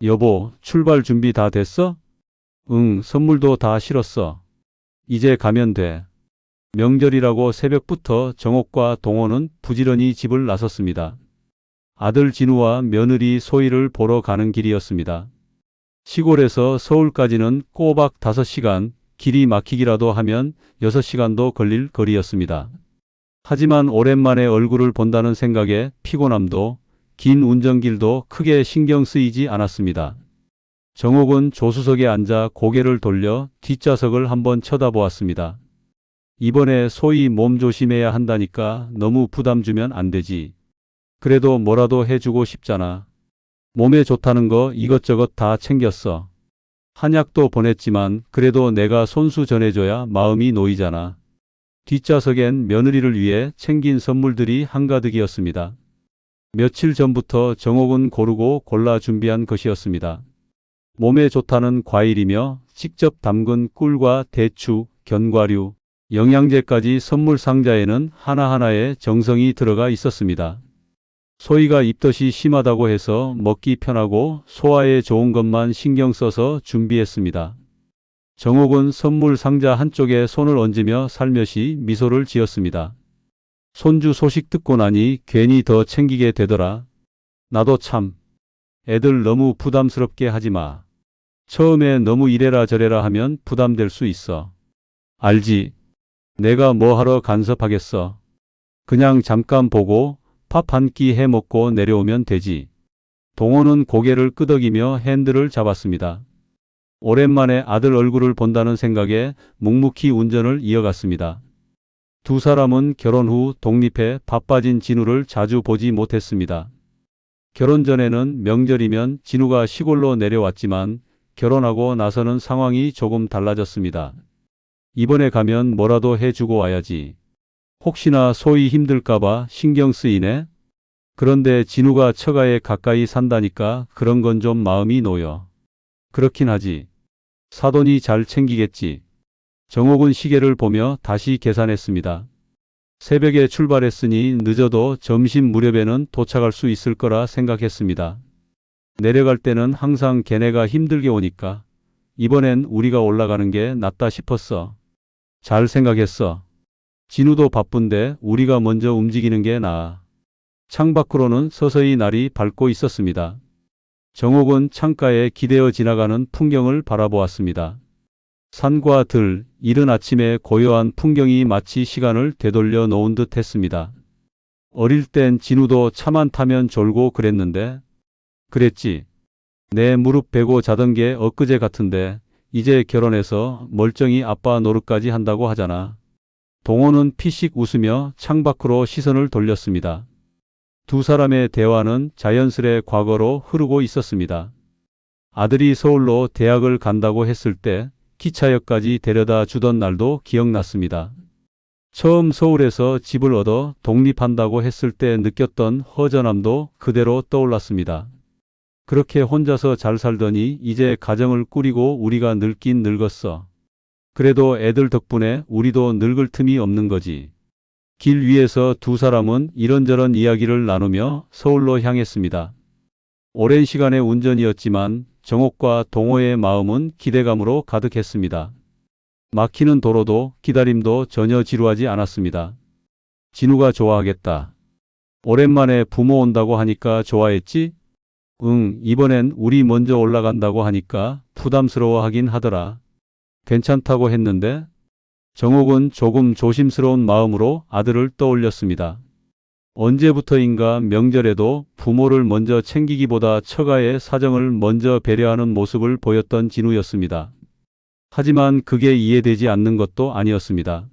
여보, 출발 준비 다 됐어? 응, 선물도 다 실었어. 이제 가면 돼. 명절이라고 새벽부터 정옥과 동호는 부지런히 집을 나섰습니다. 아들 진우와 며느리 소희를 보러 가는 길이었습니다. 시골에서 서울까지는 꼬박 5시간, 길이 막히기라도 하면 6시간도 걸릴 거리였습니다. 하지만 오랜만에 얼굴을 본다는 생각에 피곤함도 긴 운전길도 크게 신경 쓰이지 않았습니다. 정옥은 조수석에 앉아 고개를 돌려 뒷좌석을 한번 쳐다보았습니다. 이번에 소희 몸 조심해야 한다니까 너무 부담 주면 안 되지. 그래도 뭐라도 해주고 싶잖아. 몸에 좋다는 거 이것저것 다 챙겼어. 한약도 보냈지만 그래도 내가 손수 전해줘야 마음이 놓이잖아. 뒷좌석엔 며느리를 위해 챙긴 선물들이 한가득이었습니다. 며칠 전부터 정옥은 고르고 골라 준비한 것이었습니다. 몸에 좋다는 과일이며 직접 담근 꿀과 대추, 견과류, 영양제까지 선물 상자에는 하나하나에 정성이 들어가 있었습니다. 소희가 입덧이 심하다고 해서 먹기 편하고 소화에 좋은 것만 신경 써서 준비했습니다. 정옥은 선물 상자 한쪽에 손을 얹으며 살며시 미소를 지었습니다. 손주 소식 듣고 나니 괜히 더 챙기게 되더라. 나도 참. 애들 너무 부담스럽게 하지 마. 처음에 너무 이래라 저래라 하면 부담될 수 있어. 알지? 내가 뭐 하러 간섭하겠어. 그냥 잠깐 보고 밥 한 끼 해 먹고 내려오면 되지. 동호는 고개를 끄덕이며 핸들을 잡았습니다. 오랜만에 아들 얼굴을 본다는 생각에 묵묵히 운전을 이어갔습니다. 두 사람은 결혼 후 독립해 바빠진 진우를 자주 보지 못했습니다. 결혼 전에는 명절이면 진우가 시골로 내려왔지만 결혼하고 나서는 상황이 조금 달라졌습니다. 이번에 가면 뭐라도 해주고 와야지. 혹시나 소희 힘들까봐 신경 쓰이네. 그런데 진우가 처가에 가까이 산다니까 그런 건 좀 마음이 놓여. 그렇긴 하지. 사돈이 잘 챙기겠지. 정옥은 시계를 보며 다시 계산했습니다. 새벽에 출발했으니 늦어도 점심 무렵에는 도착할 수 있을 거라 생각했습니다. 내려갈 때는 항상 걔네가 힘들게 오니까 이번엔 우리가 올라가는 게 낫다 싶었어. 잘 생각했어. 진우도 바쁜데 우리가 먼저 움직이는 게 나아. 창밖으로는 서서히 날이 밝고 있었습니다. 정옥은 창가에 기대어 지나가는 풍경을 바라보았습니다. 산과 들, 이른 아침의 고요한 풍경이 마치 시간을 되돌려 놓은 듯 했습니다. 어릴 땐 진우도 차만 타면 졸고 그랬는데. 그랬지. 내 무릎 베고 자던 게 엊그제 같은데 이제 결혼해서 멀쩡히 아빠 노릇까지 한다고 하잖아. 동호는 피식 웃으며 창밖으로 시선을 돌렸습니다. 두 사람의 대화는 자연스레 과거로 흐르고 있었습니다. 아들이 서울로 대학을 간다고 했을 때 기차역까지 데려다 주던 날도 기억났습니다. 처음 서울에서 집을 얻어 독립한다고 했을 때 느꼈던 허전함도 그대로 떠올랐습니다. 그렇게 혼자서 잘 살더니 이제 가정을 꾸리고 우리가 늙긴 늙었어. 그래도 애들 덕분에 우리도 늙을 틈이 없는 거지. 길 위에서 두 사람은 이런저런 이야기를 나누며 서울로 향했습니다. 오랜 시간의 운전이었지만 정옥과 동호의 마음은 기대감으로 가득했습니다. 막히는 도로도 기다림도 전혀 지루하지 않았습니다. 진우가 좋아하겠다. 오랜만에 부모 온다고 하니까 좋아했지? 응, 이번엔 우리 먼저 올라간다고 하니까 부담스러워하긴 하더라. 괜찮다고 했는데? 정옥은 조금 조심스러운 마음으로 아들을 떠올렸습니다. 언제부터인가 명절에도 부모를 먼저 챙기기보다 처가의 사정을 먼저 배려하는 모습을 보였던 진우였습니다. 하지만 그게 이해되지 않는 것도 아니었습니다.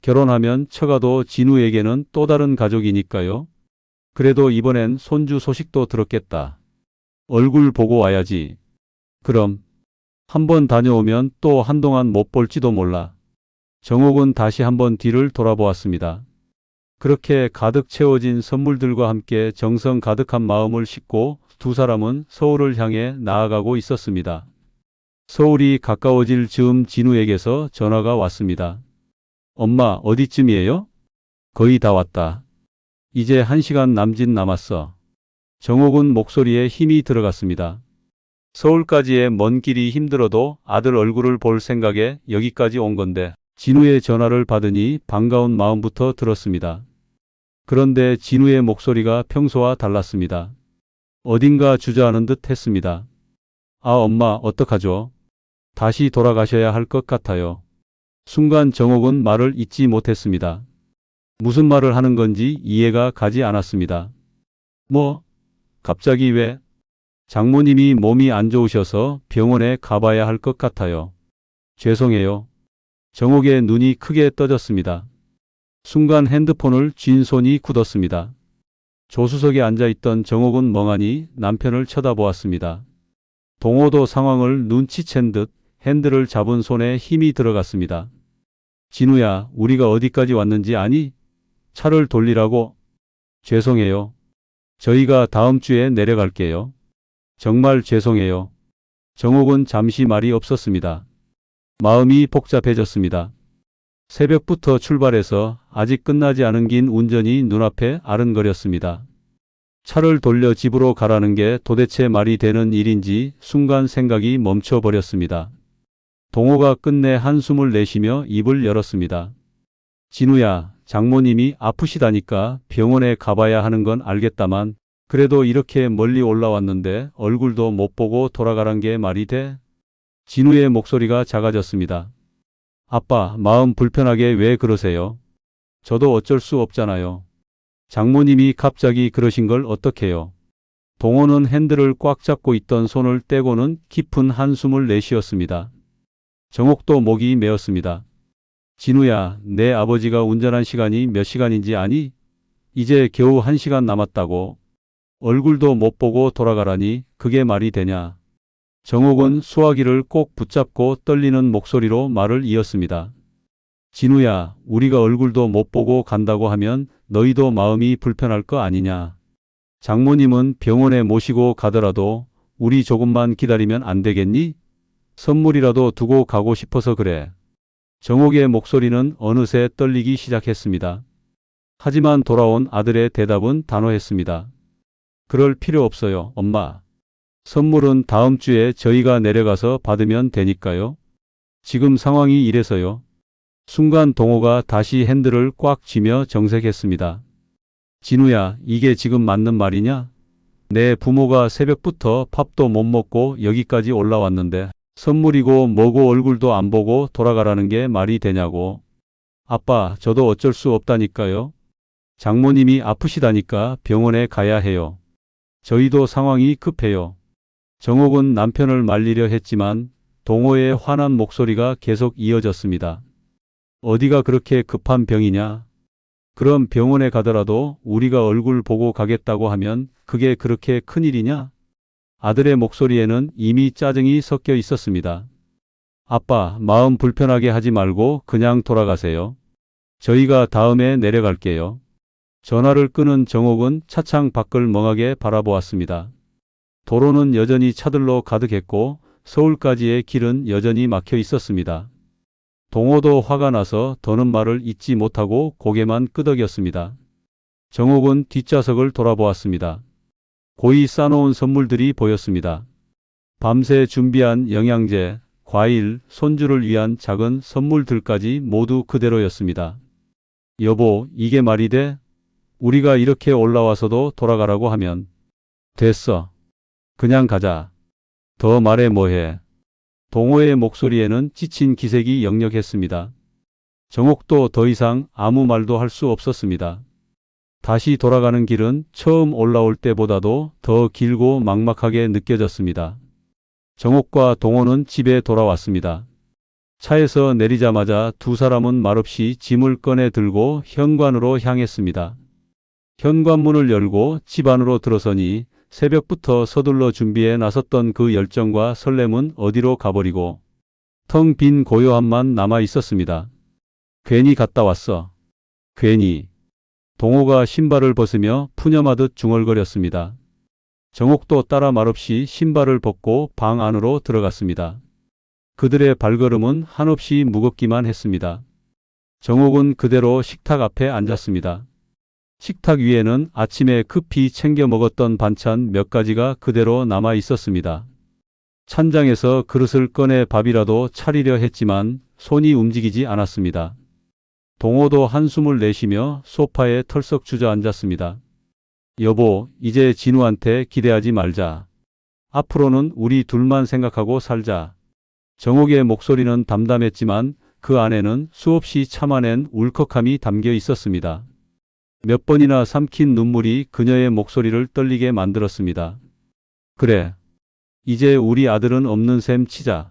결혼하면 처가도 진우에게는 또 다른 가족이니까요. 그래도 이번엔 손주 소식도 들었겠다. 얼굴 보고 와야지. 그럼 한번 다녀오면 또 한동안 못 볼지도 몰라. 정옥은 다시 한번 뒤를 돌아보았습니다. 그렇게 가득 채워진 선물들과 함께 정성 가득한 마음을 싣고 두 사람은 서울을 향해 나아가고 있었습니다. 서울이 가까워질 즈음 진우에게서 전화가 왔습니다. 엄마, 어디쯤이에요? 거의 다 왔다. 이제 1시간 남짓 남았어. 정옥은 목소리에 힘이 들어갔습니다. 서울까지의 먼 길이 힘들어도 아들 얼굴을 볼 생각에 여기까지 온 건데 진우의 전화를 받으니 반가운 마음부터 들었습니다. 그런데 진우의 목소리가 평소와 달랐습니다. 어딘가 주저하는 듯 했습니다. 아, 엄마, 어떡하죠? 다시 돌아가셔야 할 것 같아요. 순간 정옥은 말을 잇지 못했습니다. 무슨 말을 하는 건지 이해가 가지 않았습니다. 뭐? 갑자기 왜? 장모님이 몸이 안 좋으셔서 병원에 가봐야 할 것 같아요. 죄송해요. 정옥의 눈이 크게 떠졌습니다. 순간 핸드폰을 쥔 손이 굳었습니다. 조수석에 앉아있던 정옥은 멍하니 남편을 쳐다보았습니다. 동호도 상황을 눈치챈 듯 핸들을 잡은 손에 힘이 들어갔습니다. 진우야, 우리가 어디까지 왔는지 아니? 차를 돌리라고? 죄송해요. 저희가 다음 주에 내려갈게요. 정말 죄송해요. 정옥은 잠시 말이 없었습니다. 마음이 복잡해졌습니다. 새벽부터 출발해서 아직 끝나지 않은 긴 운전이 눈앞에 아른거렸습니다. 차를 돌려 집으로 가라는 게 도대체 말이 되는 일인지 순간 생각이 멈춰버렸습니다. 동호가 끝내 한숨을 내쉬며 입을 열었습니다. 진우야, 장모님이 아프시다니까 병원에 가봐야 하는 건 알겠다만 그래도 이렇게 멀리 올라왔는데 얼굴도 못 보고 돌아가란 게 말이 돼? 진우의 목소리가 작아졌습니다. 아빠, 마음 불편하게 왜 그러세요? 저도 어쩔 수 없잖아요. 장모님이 갑자기 그러신 걸 어떡해요? 동호는 핸들을 꽉 잡고 있던 손을 떼고는 깊은 한숨을 내쉬었습니다. 정옥도 목이 메었습니다. 진우야, 내 아버지가 운전한 시간이 몇 시간인지 아니? 이제 겨우 1시간 남았다고. 얼굴도 못 보고 돌아가라니 그게 말이 되냐? 정옥은 수화기를 꼭 붙잡고 떨리는 목소리로 말을 이었습니다. 진우야, 우리가 얼굴도 못 보고 간다고 하면 너희도 마음이 불편할 거 아니냐? 장모님은 병원에 모시고 가더라도 우리 조금만 기다리면 안 되겠니? 선물이라도 두고 가고 싶어서 그래. 정옥의 목소리는 어느새 떨리기 시작했습니다. 하지만 돌아온 아들의 대답은 단호했습니다. 그럴 필요 없어요, 엄마. 선물은 다음 주에 저희가 내려가서 받으면 되니까요. 지금 상황이 이래서요. 순간 동호가 다시 핸들을 꽉 쥐며 정색했습니다. 진우야, 이게 지금 맞는 말이냐? 내 부모가 새벽부터 밥도 못 먹고 여기까지 올라왔는데 선물이고 뭐고 얼굴도 안 보고 돌아가라는 게 말이 되냐고. 아빠, 저도 어쩔 수 없다니까요. 장모님이 아프시다니까 병원에 가야 해요. 저희도 상황이 급해요. 정옥은 남편을 말리려 했지만 동호의 화난 목소리가 계속 이어졌습니다. 어디가 그렇게 급한 병이냐? 그럼 병원에 가더라도 우리가 얼굴 보고 가겠다고 하면 그게 그렇게 큰일이냐? 아들의 목소리에는 이미 짜증이 섞여 있었습니다. 아빠, 마음 불편하게 하지 말고 그냥 돌아가세요. 저희가 다음에 내려갈게요. 전화를 끄는 정옥은 차창 밖을 멍하게 바라보았습니다. 도로는 여전히 차들로 가득했고 서울까지의 길은 여전히 막혀 있었습니다. 동호도 화가 나서 더는 말을 잇지 못하고 고개만 끄덕였습니다. 정옥은 뒷좌석을 돌아보았습니다. 고이 싸놓은 선물들이 보였습니다. 밤새 준비한 영양제, 과일, 손주를 위한 작은 선물들까지 모두 그대로였습니다. 여보, 이게 말이 돼? 우리가 이렇게 올라와서도 돌아가라고 하면. 됐어. 그냥 가자. 더 말해 뭐해. 동호의 목소리에는 지친 기색이 역력했습니다. 정옥도 더 이상 아무 말도 할 수 없었습니다. 다시 돌아가는 길은 처음 올라올 때보다도 더 길고 막막하게 느껴졌습니다. 정옥과 동호는 집에 돌아왔습니다. 차에서 내리자마자 두 사람은 말없이 짐을 꺼내 들고 현관으로 향했습니다. 현관문을 열고 집 안으로 들어서니 새벽부터 서둘러 준비해 나섰던 그 열정과 설렘은 어디로 가버리고 텅 빈 고요함만 남아 있었습니다. 괜히 갔다 왔어. 괜히. 동호가 신발을 벗으며 푸념하듯 중얼거렸습니다. 정옥도 따라 말없이 신발을 벗고 방 안으로 들어갔습니다. 그들의 발걸음은 한없이 무겁기만 했습니다. 정옥은 그대로 식탁 앞에 앉았습니다. 식탁 위에는 아침에 급히 챙겨 먹었던 반찬 몇 가지가 그대로 남아 있었습니다. 찬장에서 그릇을 꺼내 밥이라도 차리려 했지만 손이 움직이지 않았습니다. 동호도 한숨을 내쉬며 소파에 털썩 주저앉았습니다. 여보, 이제 진우한테 기대하지 말자. 앞으로는 우리 둘만 생각하고 살자. 정옥의 목소리는 담담했지만 그 안에는 수없이 참아낸 울컥함이 담겨 있었습니다. 몇 번이나 삼킨 눈물이 그녀의 목소리를 떨리게 만들었습니다. 그래. 이제 우리 아들은 없는 셈 치자.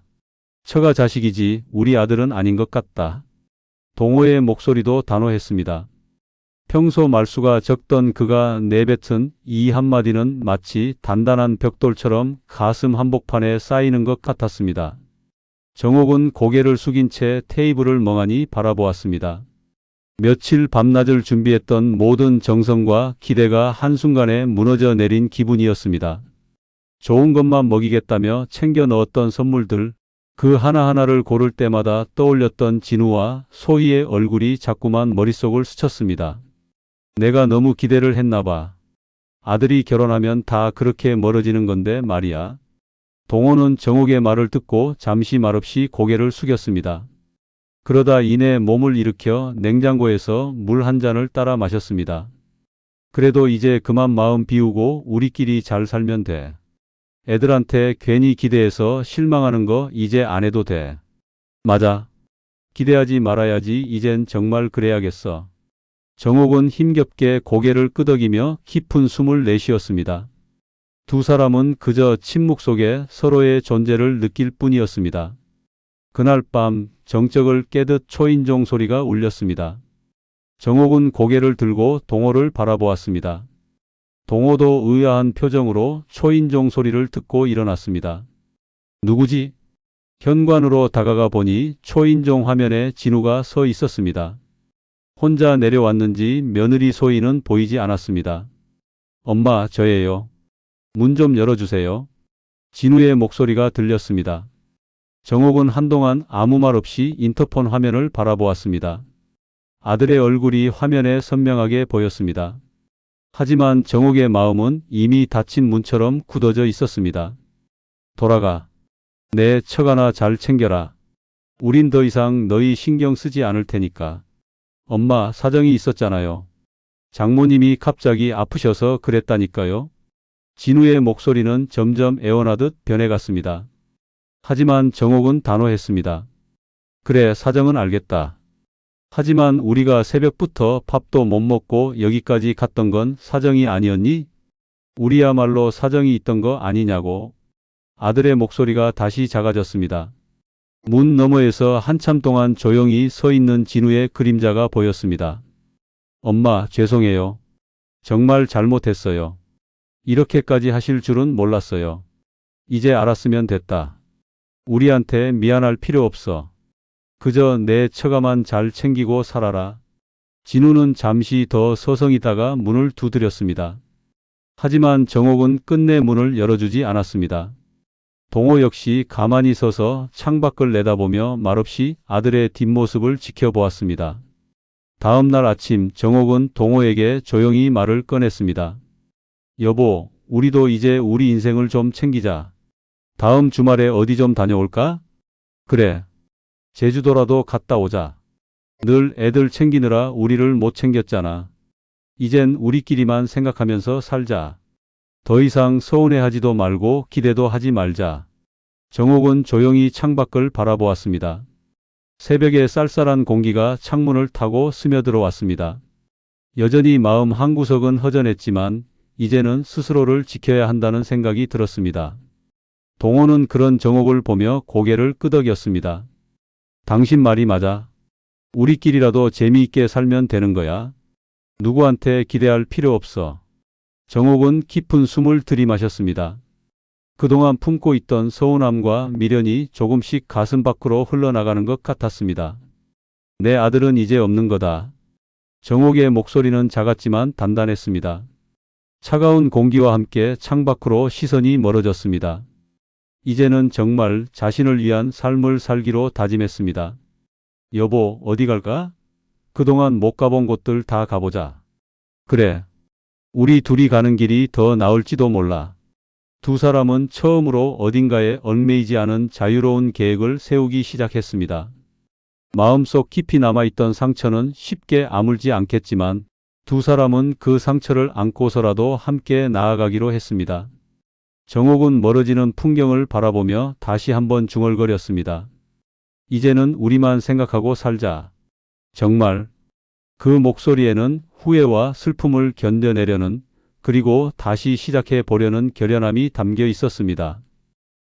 처가 자식이지 우리 아들은 아닌 것 같다. 동호의 목소리도 단호했습니다. 평소 말수가 적던 그가 내뱉은 이 한마디는 마치 단단한 벽돌처럼 가슴 한복판에 쌓이는 것 같았습니다. 정옥은 고개를 숙인 채 테이블을 멍하니 바라보았습니다. 며칠 밤낮을 준비했던 모든 정성과 기대가 한순간에 무너져 내린 기분이었습니다. 좋은 것만 먹이겠다며 챙겨 넣었던 선물들, 그 하나하나를 고를 때마다 떠올렸던 진우와 소희의 얼굴이 자꾸만 머릿속을 스쳤습니다. 내가 너무 기대를 했나 봐. 아들이 결혼하면 다 그렇게 멀어지는 건데 말이야. 동호는 정옥의 말을 듣고 잠시 말없이 고개를 숙였습니다. 그러다 이내 몸을 일으켜 냉장고에서 물 한 잔을 따라 마셨습니다. 그래도 이제 그만 마음 비우고 우리끼리 잘 살면 돼. 애들한테 괜히 기대해서 실망하는 거 이제 안 해도 돼. 맞아. 기대하지 말아야지. 이젠 정말 그래야겠어. 정옥은 힘겹게 고개를 끄덕이며 깊은 숨을 내쉬었습니다. 두 사람은 그저 침묵 속에 서로의 존재를 느낄 뿐이었습니다. 그날 밤 정적을 깨듯 초인종 소리가 울렸습니다. 정옥은 고개를 들고 동호를 바라보았습니다. 동호도 의아한 표정으로 초인종 소리를 듣고 일어났습니다. 누구지? 현관으로 다가가 보니 초인종 화면에 진우가 서 있었습니다. 혼자 내려왔는지 며느리 소희는 보이지 않았습니다. 엄마, 저예요. 문 좀 열어주세요. 진우의 목소리가 들렸습니다. 정옥은 한동안 아무 말 없이 인터폰 화면을 바라보았습니다. 아들의 얼굴이 화면에 선명하게 보였습니다. 하지만 정옥의 마음은 이미 닫힌 문처럼 굳어져 있었습니다. 돌아가. 내 처가나 잘 챙겨라. 우린 더 이상 너희 신경 쓰지 않을 테니까. 엄마, 사정이 있었잖아요. 장모님이 갑자기 아프셔서 그랬다니까요. 진우의 목소리는 점점 애원하듯 변해갔습니다. 하지만 정옥은 단호했습니다. 그래, 사정은 알겠다. 하지만 우리가 새벽부터 밥도 못 먹고 여기까지 갔던 건 사정이 아니었니? 우리야말로 사정이 있던 거 아니냐고. 아들의 목소리가 다시 작아졌습니다. 문 너머에서 한참 동안 조용히 서 있는 진우의 그림자가 보였습니다. 엄마, 죄송해요. 정말 잘못했어요. 이렇게까지 하실 줄은 몰랐어요. 이제 알았으면 됐다. 우리한테 미안할 필요 없어. 그저 내 처가만 잘 챙기고 살아라. 진우는 잠시 더 서성이다가 문을 두드렸습니다. 하지만 정옥은 끝내 문을 열어주지 않았습니다. 동호 역시 가만히 서서 창밖을 내다보며 말없이 아들의 뒷모습을 지켜보았습니다. 다음 날 아침 정옥은 동호에게 조용히 말을 꺼냈습니다. 여보, 우리도 이제 우리 인생을 좀 챙기자. 다음 주말에 어디 좀 다녀올까? 그래. 제주도라도 갔다 오자. 늘 애들 챙기느라 우리를 못 챙겼잖아. 이젠 우리끼리만 생각하면서 살자. 더 이상 서운해하지도 말고 기대도 하지 말자. 정옥은 조용히 창밖을 바라보았습니다. 새벽의 쌀쌀한 공기가 창문을 타고 스며들어왔습니다. 여전히 마음 한구석은 허전했지만 이제는 스스로를 지켜야 한다는 생각이 들었습니다. 동호는 그런 정옥을 보며 고개를 끄덕였습니다. 당신 말이 맞아. 우리끼리라도 재미있게 살면 되는 거야. 누구한테 기대할 필요 없어. 정옥은 깊은 숨을 들이마셨습니다. 그동안 품고 있던 서운함과 미련이 조금씩 가슴 밖으로 흘러나가는 것 같았습니다. 내 아들은 이제 없는 거다. 정옥의 목소리는 작았지만 단단했습니다. 차가운 공기와 함께 창밖으로 시선이 멀어졌습니다. 이제는 정말 자신을 위한 삶을 살기로 다짐했습니다. 여보, 어디 갈까? 그동안 못 가본 곳들 다 가보자. 그래. 우리 둘이 가는 길이 더 나을지도 몰라. 두 사람은 처음으로 어딘가에 얽매이지 않은 자유로운 계획을 세우기 시작했습니다. 마음속 깊이 남아있던 상처는 쉽게 아물지 않겠지만 두 사람은 그 상처를 안고서라도 함께 나아가기로 했습니다. 정옥은 멀어지는 풍경을 바라보며 다시 한번 중얼거렸습니다. 이제는 우리만 생각하고 살자. 정말. 그 목소리에는 후회와 슬픔을 견뎌내려는, 그리고 다시 시작해 보려는 결연함이 담겨 있었습니다.